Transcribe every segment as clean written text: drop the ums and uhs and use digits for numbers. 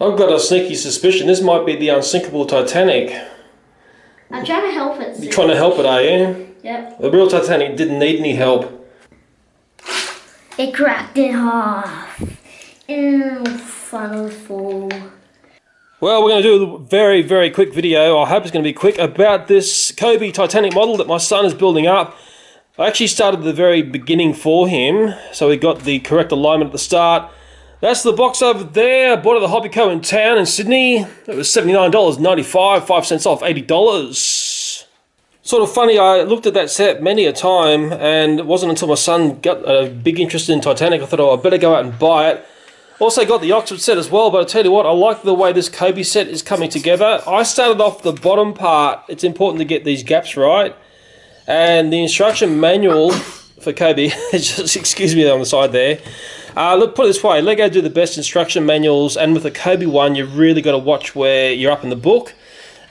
I've got a sneaky suspicion this might be the Unsinkable Titanic. I'm trying to help it. You're trying to help it, are you? Yep. The real Titanic didn't need any help. It cracked in half. Ew, funnel full. Well, we're going to do a very, very quick video. I hope it's going to be quick about this COBI Titanic model that my son is building up. I actually started at the very beginning for him, so we got the correct alignment at the start. That's the box over there. I bought it at the Hobby Co in town in Sydney. It was $79.95, 5 cents off $80. Sort of funny, I looked at that set many a time, and it wasn't until my son got a big interest in Titanic I thought, oh, I better go out and buy it. Also got the Oxford set as well, but I tell you what, I like the way this COBI set is coming together. I started off the bottom part. It's important to get these gaps right. And the instruction manual for COBI, just excuse me on the side there. Look, put it this way, Lego do the best instruction manuals, and with the COBI one, you've really got to watch where you're up in the book.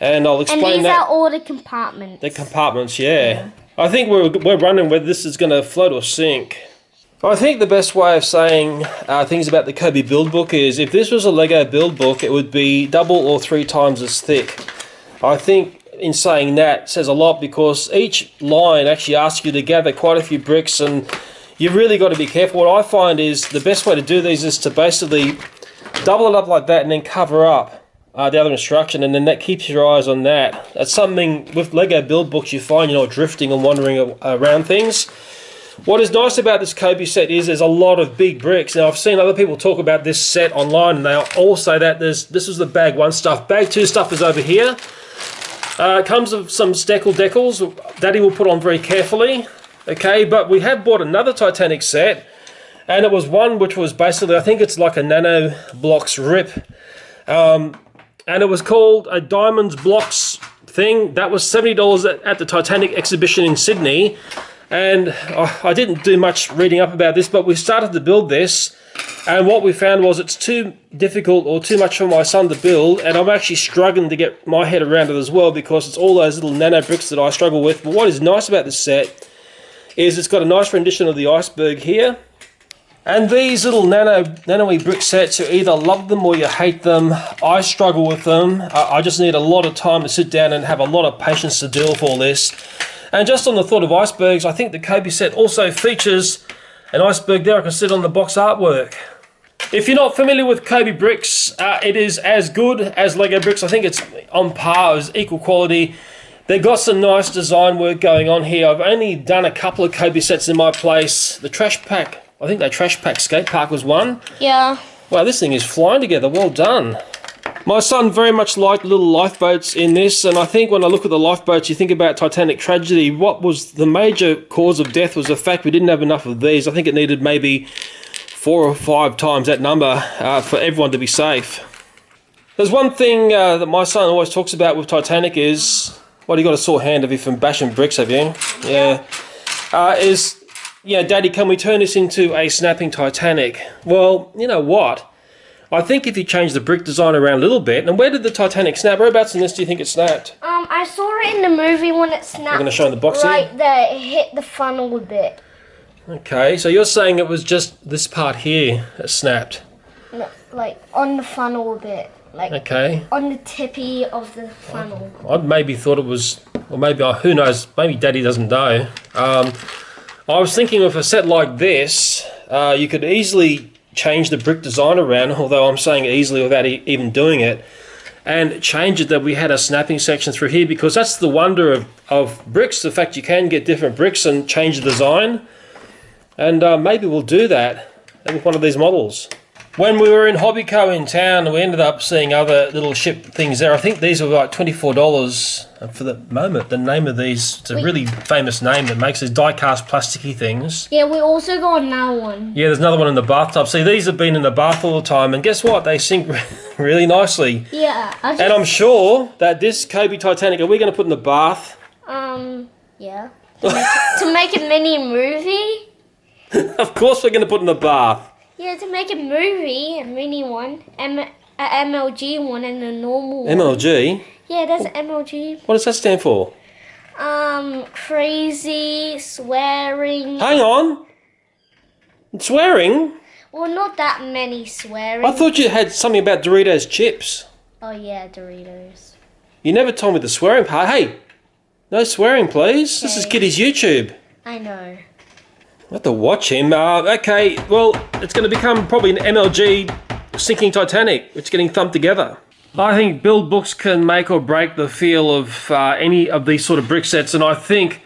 And I'll explain that. And these are all the compartments. The compartments, yeah. I think we're wondering whether this is going to float or sink. I think the best way of saying things about the COBI build book is if this was a Lego build book, it would be 2 or 3 times as thick. I think in saying that says a lot because each line actually asks you to gather quite a few bricks, and you've really got to be careful. What I find is the best way to do these is to basically double it up like that and then cover up the other instruction, and then that keeps your eyes on that. That's something with Lego build books you find you're not drifting and wandering around things. What is nice about this COBI set is there's a lot of big bricks. Now I've seen other people talk about this set online, and they all say that this is the bag 1 stuff. Bag 2 stuff is over here. It comes with some steckle decals. Daddy will put on very carefully. Okay, but we have bought another Titanic set, and it was one which was basically, I think it's like a nano blocks rip. And it was called a Diamonds Blocks thing. That was $70 at the Titanic exhibition in Sydney. And I didn't do much reading up about this, but we started to build this. And what we found was it's too difficult or too much for my son to build. And I'm actually struggling to get my head around it as well because it's all those little nano bricks that I struggle with. But what is nice about this set is it's got a nice rendition of the iceberg here. And these little nano-y brick sets, you either love them or you hate them. I struggle with them. I just need a lot of time to sit down and have a lot of patience to deal with all this. And just on the thought of icebergs, I think the COBI set also features an iceberg there I can sit on the box artwork. If you're not familiar with COBI bricks, it is as good as Lego bricks. I think it's on par, it's equal quality. They've got some nice design work going on here. I've only done a couple of COBI sets in my place. The trash pack, I think that trash pack skate park was one. Yeah. Wow, this thing is flying together. Well done. My son very much liked little lifeboats in this, and I think when I look at the lifeboats, you think about Titanic tragedy. What was the major cause of death was the fact we didn't have enough of these. I think it needed maybe 4 or 5 times that number for everyone to be safe. There's one thing that my son always talks about with Titanic is, well, you got a sore hand have you from bashing bricks, have you? Yeah. Yeah, Daddy, can we turn this into a snapping Titanic? Well, you know what? I think if you change the brick design around a little bit, and where did the Titanic snap? Whereabouts in this do you think it snapped? I saw it in the movie when it snapped. You're going to show in the box right here? there. It hit the funnel a bit. Okay, so you're saying it was just this part here that snapped? No, like on the funnel a bit. Like okay. On the tippy of the funnel. I maybe thought it was, or maybe, who knows, maybe Daddy doesn't know. I was thinking with a set like this, you could easily change the brick design around, although I'm saying easily without even doing it, and change it that we had a snapping section through here, because that's the wonder of bricks, the fact you can get different bricks and change the design. And maybe we'll do that with one of these models. When we were in Hobby Co in town, we ended up seeing other little ship things there. I think these were like $24 for the moment. The name of these, it's a really famous name that makes these die-cast plasticky things. Yeah, we also got another one. Yeah, there's another one in the bathtub. See, these have been in the bath all the time, and guess what? They sink really nicely. Yeah. And I'm sure that this COBI Titanic, are we going to put in the bath? Yeah. To make a mini movie? Of course we're going to put in the bath. Yeah, to make a movie, a mini one, a MLG one, and a normal one. MLG? Yeah, that's an MLG. What does that stand for? Crazy, swearing. Hang on. Swearing? Well, not that many swearing. I thought you had something about Doritos chips. Oh yeah, Doritos. You never told me the swearing part. Hey, no swearing, please. This is Okay. Kitty's YouTube. I know. I have to watch him. Okay, well, it's going to become probably an MLG sinking Titanic. It's getting thumped together. I think build books can make or break the feel of any of these sort of brick sets, and I think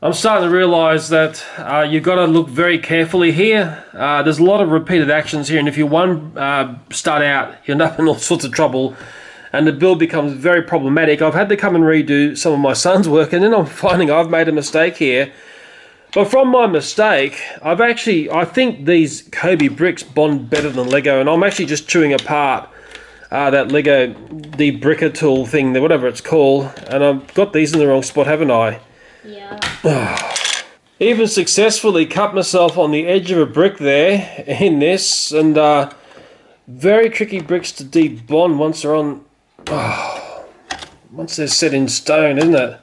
I'm starting to realise that you've got to look very carefully here. There's a lot of repeated actions here, and if you start out, you end up in all sorts of trouble, and the build becomes very problematic. I've had to come and redo some of my son's work, and then I'm finding I've made a mistake here. But from my mistake, I think these COBI bricks bond better than Lego, and I'm actually just chewing apart that Lego debricker tool thing, whatever it's called, and I've got these in the wrong spot, haven't I? Yeah. Even successfully cut myself on the edge of a brick there in this, and very tricky bricks to debond once they're on. Once they're set in stone, isn't it?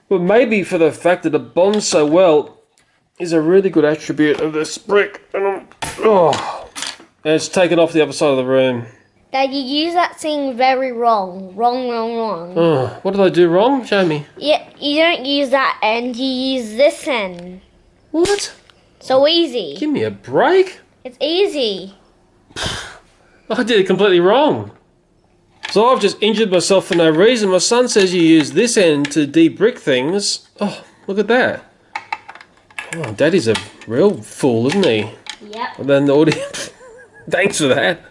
But maybe for the fact that it bonds so well is a really good attribute of this brick. And it's taken off the other side of the room. Dad, you use that thing very wrong. Wrong. What did I do wrong? Show me. Yeah, you don't use that end, you use this end. What? So easy. Give me a break. It's easy. I did it completely wrong. So I've just injured myself for no reason. My son says you use this end to de-brick things. Oh, look at that. Oh, Daddy's a real fool, isn't he? Yep. And then the audience. Thanks for that.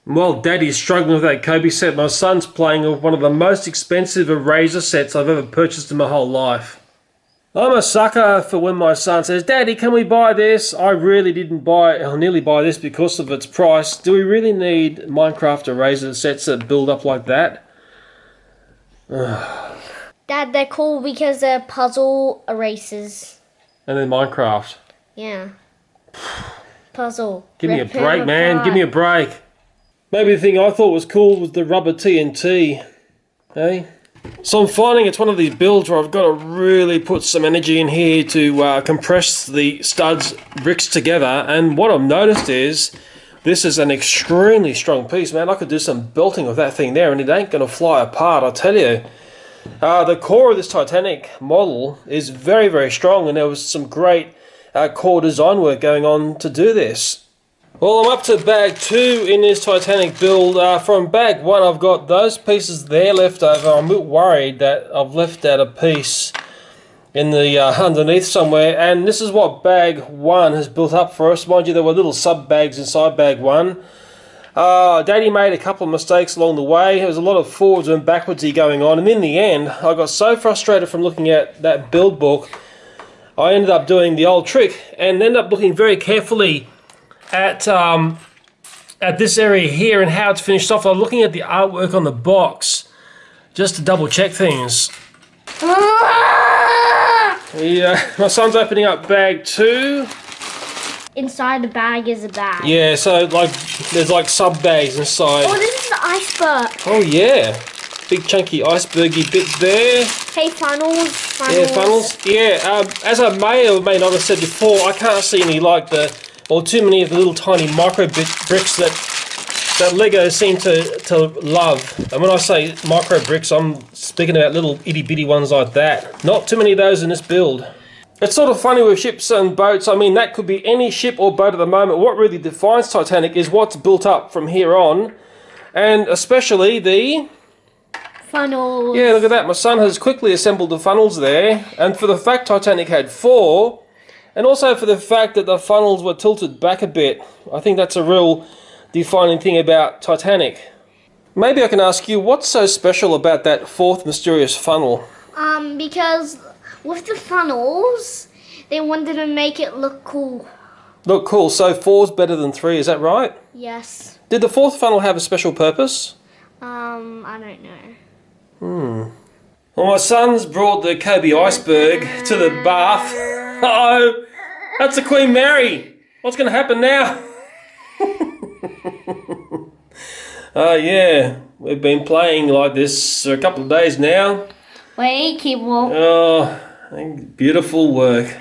While Daddy's struggling with that COBI set, my son's playing with one of the most expensive eraser sets I've ever purchased in my whole life. I'm a sucker for when my son says, Daddy, can we buy this? I really didn't buy, I'll nearly buy this because of its price. Do we really need Minecraft eraser sets that build up like that? Dad, they're cool because they're puzzle erasers. And then Minecraft. Yeah. Puzzle. Give me a Rip 'em break, man. apart. Give me a break. Maybe the thing I thought was cool was the rubber TNT. Hey? So I'm finding it's one of these builds where I've got to really put some energy in here to compress the studs bricks together. And what I've noticed is this is an extremely strong piece, man. I could do some belting with that thing there and it ain't going to fly apart, I tell you. The core of this Titanic model is very, very strong, and there was some great core design work going on to do this. Well, I'm up to bag 2 in this Titanic build. From bag 1, I've got those pieces there left over. I'm a bit worried that I've left out a piece in the underneath somewhere, and this is what bag 1 has built up for us. Mind you, there were little sub bags inside bag 1. Daddy made a couple of mistakes along the way. There was a lot of forwards and backwardsy going on, and in the end, I got so frustrated from looking at that build book, I ended up doing the old trick and ended up looking very carefully at this area here and how it's finished off. I'm looking at the artwork on the box just to double check things. Yeah, my son's opening up bag 2. Inside the bag is a bag. Yeah, so like there's like sub bags inside. Oh, this is the iceberg. Oh yeah, big chunky icebergy bit there. Hey, funnels. Yeah, funnels. Yeah, as I may or may not have said before, I can't see any too many of the little tiny micro bricks that Lego seem to love. And when I say micro bricks, I'm speaking about little itty bitty ones like that. Not too many of those in this build. It's sort of funny with ships and boats. I mean, that could be any ship or boat at the moment. What really defines Titanic is what's built up from here on, and especially the Funnels. Yeah, look at that. My son has quickly assembled the funnels there, and for the fact Titanic had 4, and also for the fact that the funnels were tilted back a bit. I think that's a real defining thing about Titanic. Maybe I can ask you, what's so special about that 4th mysterious funnel? Because with the funnels, they wanted to make it look cool. Look cool, so 4's better than 3, is that right? Yes. Did the 4th funnel have a special purpose? I don't know. Well, my son's brought the COBI iceberg to the bath. Uh-oh, that's the Queen Mary. What's going to happen now? Yeah, we've been playing like this for a couple of days now. Wait, keep walking. Oh, beautiful work.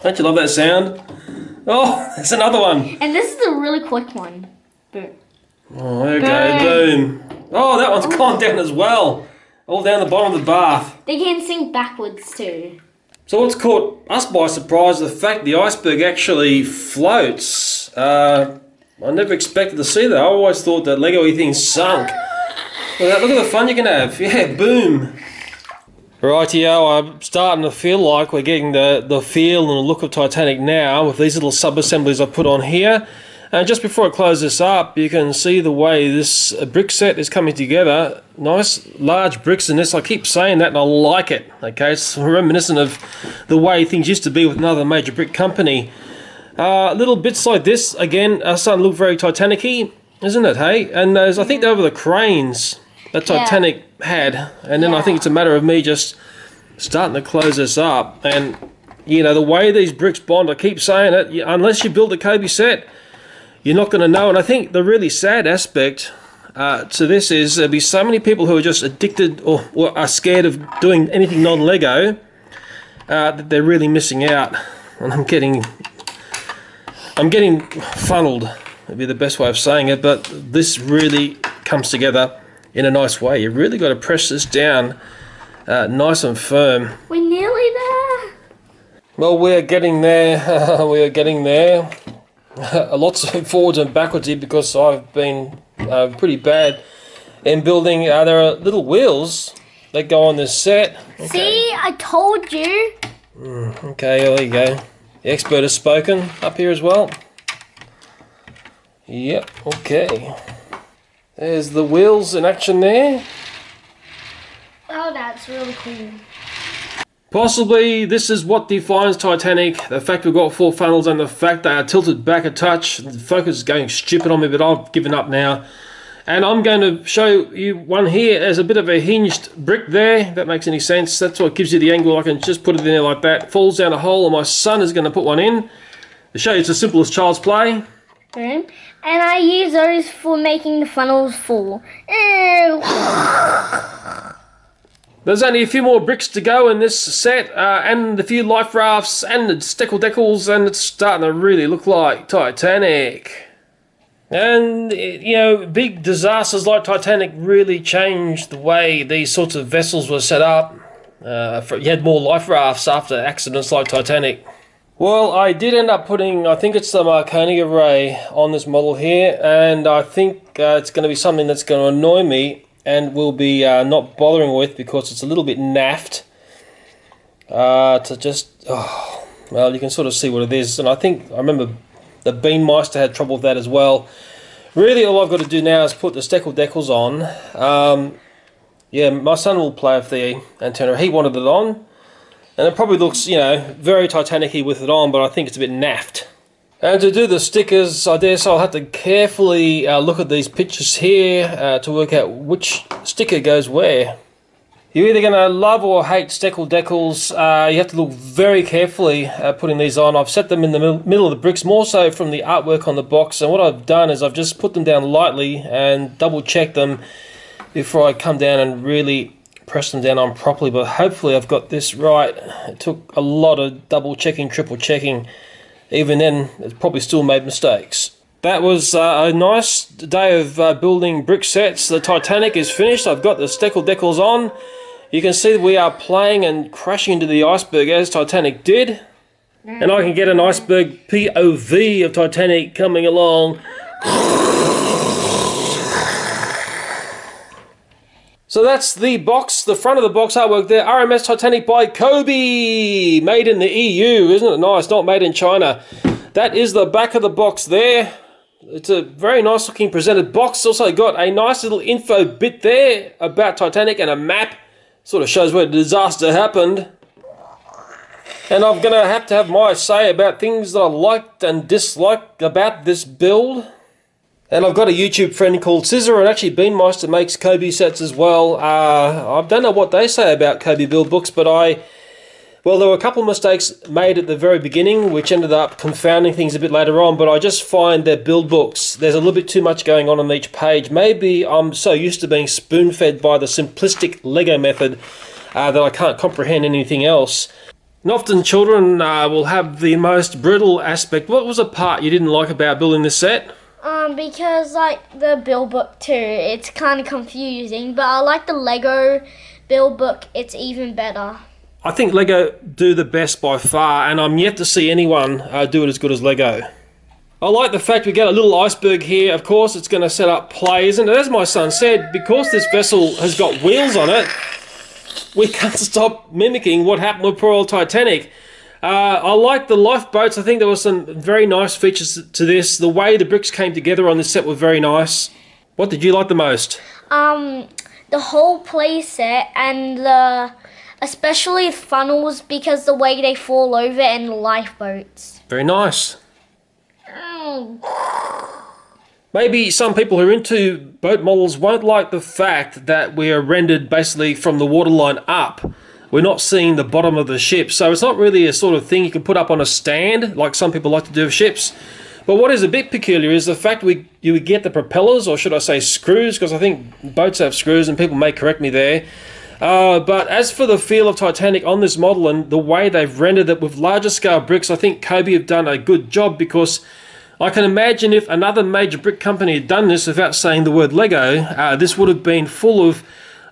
Don't you love that sound? Oh, there's another one. And this is a really quick one. Boom. Oh, there we go. Boom. Oh, that one's gone down as well. All down the bottom of the bath. They can sink backwards too. So what's caught us by surprise is the fact the iceberg actually floats. I never expected to see that. I always thought that Lego-y thing sunk. Look at the fun you can have. Yeah, boom. Rightio, I'm starting to feel like we're getting the feel and the look of Titanic now with these little sub-assemblies I put on here. And just before I close this up, you can see the way this brick set is coming together. Nice large bricks in this. I keep saying that and I like it. Okay, it's reminiscent of the way things used to be with another major brick company. Little bits like this, again, are starting to look very Titanic-y, isn't it, hey? And I think they were the cranes that Titanic had. And then I think it's a matter of me just starting to close this up. And, you know, the way these bricks bond, I keep saying it, unless you build a COBI set, you're not going to know. And I think the really sad aspect to this is there'll be so many people who are just addicted or are scared of doing anything non-Lego that they're really missing out. And I'm getting funneled, would be the best way of saying it, but this really comes together in a nice way. You really got to press this down nice and firm. We're nearly there. Well, we're getting there. We are getting there. Lots of forwards and backwards here because I've been pretty bad in building. There are little wheels that go on this set. Okay. See, I told you. Okay, there you go. The expert has spoken up here as well. Yep, okay. There's the wheels in action there. Oh, that's really cool. Possibly this is what defines Titanic. The fact we've got 4 funnels and the fact they are tilted back a touch. The focus is going stupid on me, but I've given up now. And I'm going to show you one here as a bit of a hinged brick there. If that makes any sense. That's what gives you the angle. I can just put it in there like that. Falls down a hole and my son is going to put one in. To show you it's as simple as child's play. And I use those for making the funnels full. Ew. There's only a few more bricks to go in this set, and a few life rafts and the steckle deckles, and it's starting to really look like Titanic. And, you know, big disasters like Titanic really changed the way these sorts of vessels were set up. You had more life rafts after accidents like Titanic. Well, I did end up putting, I think it's the Marconi array on this model here, and I think it's going to be something that's going to annoy me and will be not bothering with because it's a little bit naffed to just, well, you can sort of see what it is. And I remember the Beanmeister had trouble with that as well. Really, all I've got to do now is put the steckle decals on. Yeah, my son will play with the antenna. He wanted it on. And it probably looks, you know, very Titanic-y with it on, but I think it's a bit naffed. And to do the stickers, I dare say I'll have to carefully look at these pictures here to work out which sticker goes where. You're either going to love or hate steckle decals. You have to look very carefully at putting these on. I've set them in the middle of the bricks, more so from the artwork on the box. And what I've done is I've just put them down lightly and double-checked them before I come down and really press them down on properly. But hopefully I've got this right. It took a lot of double-checking, triple-checking. Even then, it's probably still made mistakes. That was a nice day of building brick sets. The Titanic is finished. I've got the steckle decals on. You can see that we are playing and crashing into the iceberg as Titanic did. And I can get an iceberg POV of Titanic coming along. So that's the box, the front of the box artwork there. RMS Titanic by COBI. Made in the EU, isn't it nice? Not made in China. That is the back of the box there. It's a very nice looking presented box. It's also got a nice little info bit there about Titanic and a map. Sort of shows where the disaster happened. And I'm going to have my say about things that I liked and disliked about this build. And I've got a YouTube friend called Scissor, and actually Beanmeister makes COBI sets as well. I don't know what they say about COBI build books, but well, there were a couple of mistakes made at the very beginning, which ended up confounding things a bit later on, but I just find their build books, there's a little bit too much going on each page. Maybe I'm so used to being spoon-fed by the simplistic Lego method that I can't comprehend anything else. And often children will have the most brittle aspect. What was a part you didn't like about building this set? Because like the build book too, it's kind of confusing. But I like the Lego build book. It's even better. I think Lego do the best by far, and I'm yet to see anyone do it as good as Lego. I like the fact we get a little iceberg here. Of course, it's going to set up play, isn't it? As my son said, because this vessel has got wheels on it, we can't stop mimicking what happened with poor old Titanic. I like the lifeboats. I think there were some very nice features to this. The way the bricks came together on this set were very nice. What did you like the most? The whole play set and especially funnels because the way they fall over and the lifeboats. Very nice. Maybe some people who are into boat models won't like the fact that we are rendered basically from the waterline up. We're not seeing the bottom of the ship, so it's not really a sort of thing you can put up on a stand like some people like to do with ships. But what is a bit peculiar is the fact you would get the propellers, or should I say screws, because I think boats have screws and people may correct me there. But as for the feel of Titanic on this model and the way they've rendered it with larger scale bricks, I think COBI have done a good job, because I can imagine if another major brick company had done this without saying the word Lego, this would have been full of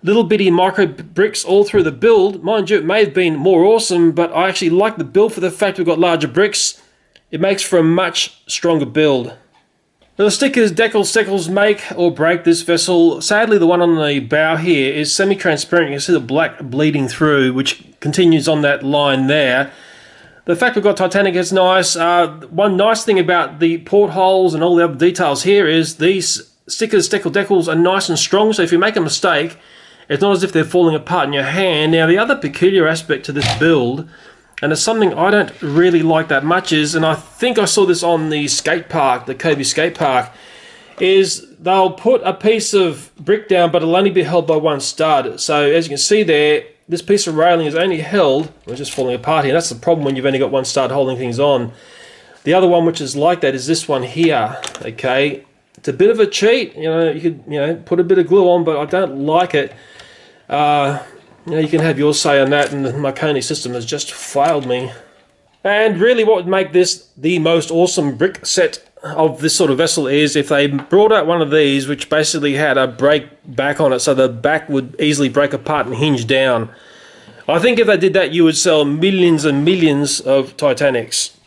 little bitty micro bricks all through the build. Mind you, it may have been more awesome, but I actually like the build for the fact we've got larger bricks. It makes for a much stronger build. Now, the stickers, decals make or break this vessel. Sadly, the one on the bow here is semi-transparent. You can see the black bleeding through, which continues on that line there. The fact we've got Titanic is nice. One nice thing about the portholes and all the other details here is these stickers, decals are nice and strong, so if you make a mistake, it's not as if they're falling apart in your hand. Now, the other peculiar aspect to this build, and it's something I don't really like that much, is, and I think I saw this on the skate park, the COBI skate park, is they'll put a piece of brick down, but it'll only be held by one stud. So as you can see there, this piece of railing is only held, it's just falling apart here. That's the problem when you've only got one stud holding things on. The other one which is like that is this one here, okay? It's a bit of a cheat, you could, put a bit of glue on, but I don't like it. You can have your say on that, and the Marconi system has just failed me. And really what would make this the most awesome brick set of this sort of vessel is if they brought out one of these which basically had a break back on it, so the back would easily break apart and hinge down. I think if they did that, you would sell millions and millions of Titanics.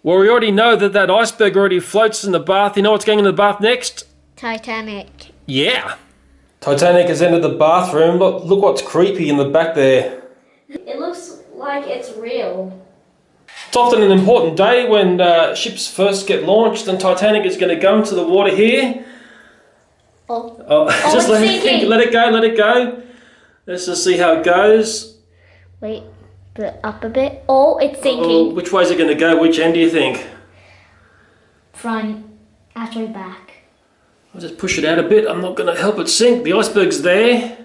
Well, we already know that iceberg already floats in the bath. You know what's going in the bath next? Titanic. Yeah. Titanic has entered the bathroom. Look what's creepy in the back there. It looks like it's real. It's often an important day when ships first get launched, and Titanic is going to go into the water here. Just let it go. Let's just see how it goes. Wait, put it up a bit. Oh, it's sinking. Which way is it going to go? Which end do you think? Front, actually back. I'll just push it out a bit. I'm not going to help it sink. The iceberg's there.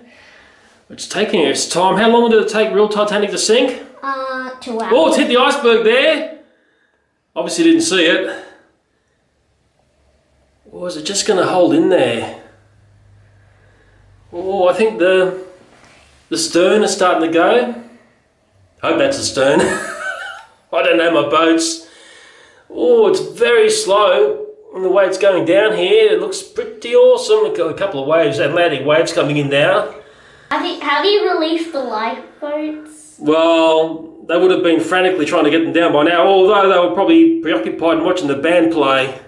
It's taking its time. How long did it take real Titanic to sink? 2 hours. Oh, it's hit the iceberg there. Obviously didn't see it. Or is it just going to hold in there? Oh, I think the stern is starting to go. I hope that's the stern. I don't know my boats. Oh, it's very slow. And the way it's going down here, it looks pretty awesome. We've got a couple of waves, Atlantic waves coming in now. How do you release the lifeboats? Well, they would have been frantically trying to get them down by now, although they were probably preoccupied in watching the band play.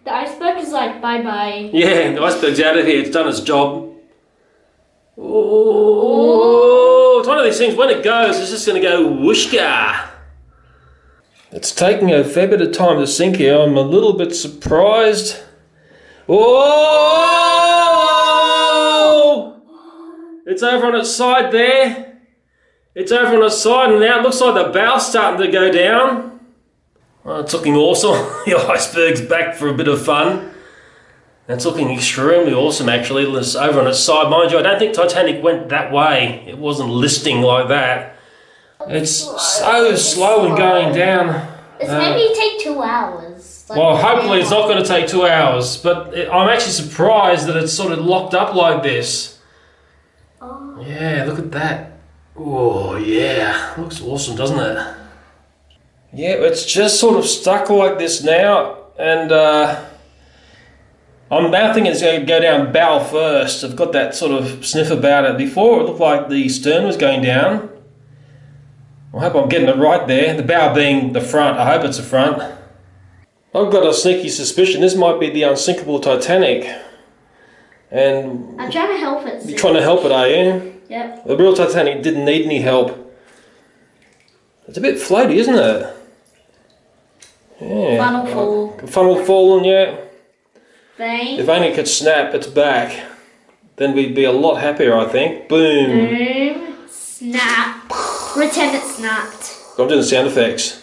The iceberg is like, bye-bye. Yeah, the iceberg's out of here. It's done its job. Oh, it's one of these things, when it goes, it's just going to go whooshka. It's taking a fair bit of time to sink here. I'm a little bit surprised. Oh! It's over on its side there. It's over on its side, and now it looks like the bow's starting to go down. Oh, it's looking awesome. The iceberg's back for a bit of fun. It's looking extremely awesome, actually. It's over on its side. Mind you, I don't think Titanic went that way. It wasn't listing like that. It's so slow and going down. It's maybe take 2 hours. Well, hopefully it's not going to take 2 hours, but I'm actually surprised that it's sort of locked up like this. Oh. Yeah, look at that. Oh yeah, looks awesome, doesn't it? Yeah, it's just sort of stuck like this now, and I'm now thinking it's going to go down bow first. I've got that sort of sniff about it. Before it looked like the stern was going down. I hope I'm getting it right there. The bow being the front. I hope it's the front. I've got a sneaky suspicion this might be the Unsinkable Titanic. And I'm trying to help it. You're trying to help it, are you? Yep. The real Titanic didn't need any help. It's a bit floaty, isn't it? Yeah. Funnel fall. Funnel falling, yeah. Bang. If only it could snap its back, then we'd be a lot happier, I think. Boom. Boom. Snap. Pretend it snapped. I'm doing the sound effects.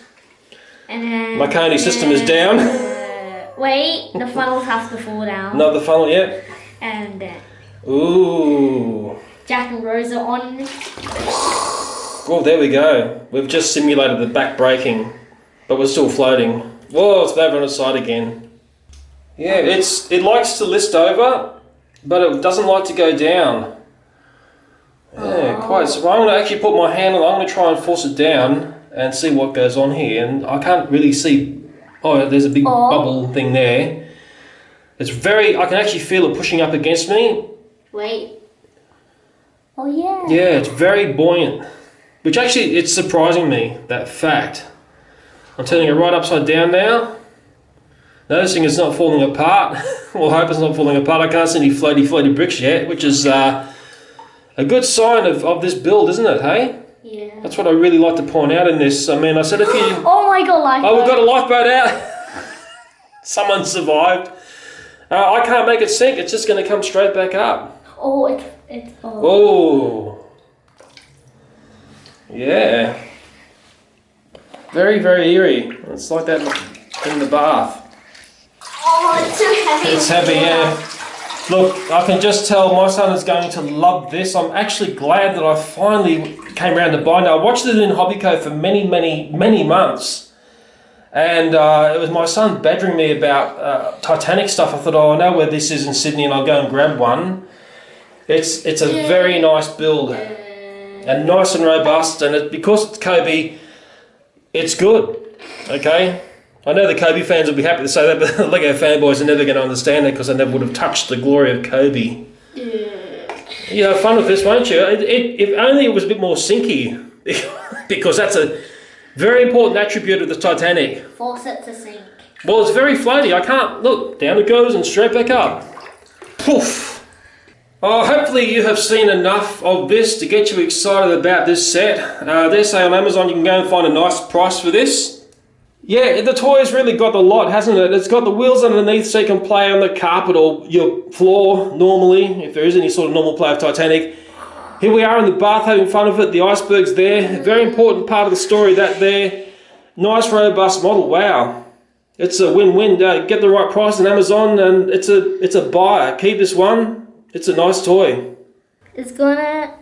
And then... My Coney system is down. Wait, the funnels have to fall down. Not the funnel yet. And then... Ooh. Jack and Rose are on. Oh, there we go. We've just simulated the back braking, but we're still floating. Whoa, it's over on its side again. Yeah, it likes to list over, but it doesn't like to go down. Yeah, quite. So I'm going to actually put my hand on. I'm going to try and force it down and see what goes on here. And I can't really see. Oh, there's a big bubble thing there. It's very. I can actually feel it pushing up against me. Wait. Oh yeah. Yeah, it's very buoyant. Which actually, it's surprising me, that fact. I'm turning it right upside down now. Noticing it's not falling apart. Well, I hope it's not falling apart. I can't see any floaty bricks yet, which is a good sign of this build, isn't it, hey? Yeah. That's what I really like to point out in this. I mean, I said if you... Oh my god, lifeboat. Oh, we've got a lifeboat out. Someone survived. I can't make it sink. It's just going to come straight back up. Oh, it's... Oh. Yeah. Very, very eerie. It's like that in the bath. Oh, it's so heavy. It's heavy, yeah. Look, I can just tell my son is going to love this. I'm actually glad that I finally came around to buying it. I watched it in Hobbyco for many, many, many months. And it was my son badgering me about Titanic stuff. I thought, oh, I know where this is in Sydney and I'll go and grab one. It's a very nice build. And nice and robust. And because it's COBI, it's good. Okay? I know the COBI fans will be happy to say that, but the Lego fanboys are never going to understand it because they never would have touched the glory of COBI. You have fun with this, won't you? If only it was a bit more sinky, because that's a very important attribute of the Titanic. Force it to sink. Well, it's very floaty. I can't... Look, down it goes and straight back up. Poof! Oh, hopefully you have seen enough of this to get you excited about this set. They say on Amazon you can go and find a nice price for this. Yeah, the toy's really got the lot, hasn't it? It's got the wheels underneath so you can play on the carpet or your floor normally, if there is any sort of normal play of Titanic. Here we are in the bath having fun with it. The iceberg's there. A very important part of the story, that there. Nice, robust model. Wow. It's a win-win. Get the right price on Amazon and it's a buy. Keep this one. It's a nice toy. It's gonna...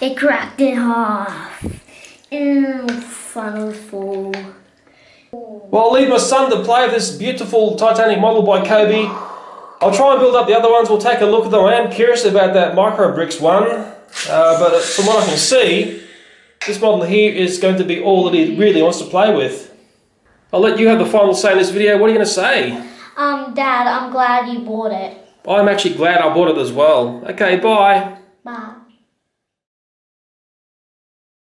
It cracked in half. Ew, funnel fall. Well, I'll leave my son to play with this beautiful Titanic model by COBI. I'll try and build up the other ones. We'll take a look at them. I am curious about that micro bricks one. But from what I can see, this model here is going to be all that he really wants to play with. I'll let you have the final say in this video. What are you going to say? Dad, I'm glad you bought it. I'm actually glad I bought it as well. Okay, bye. Bye.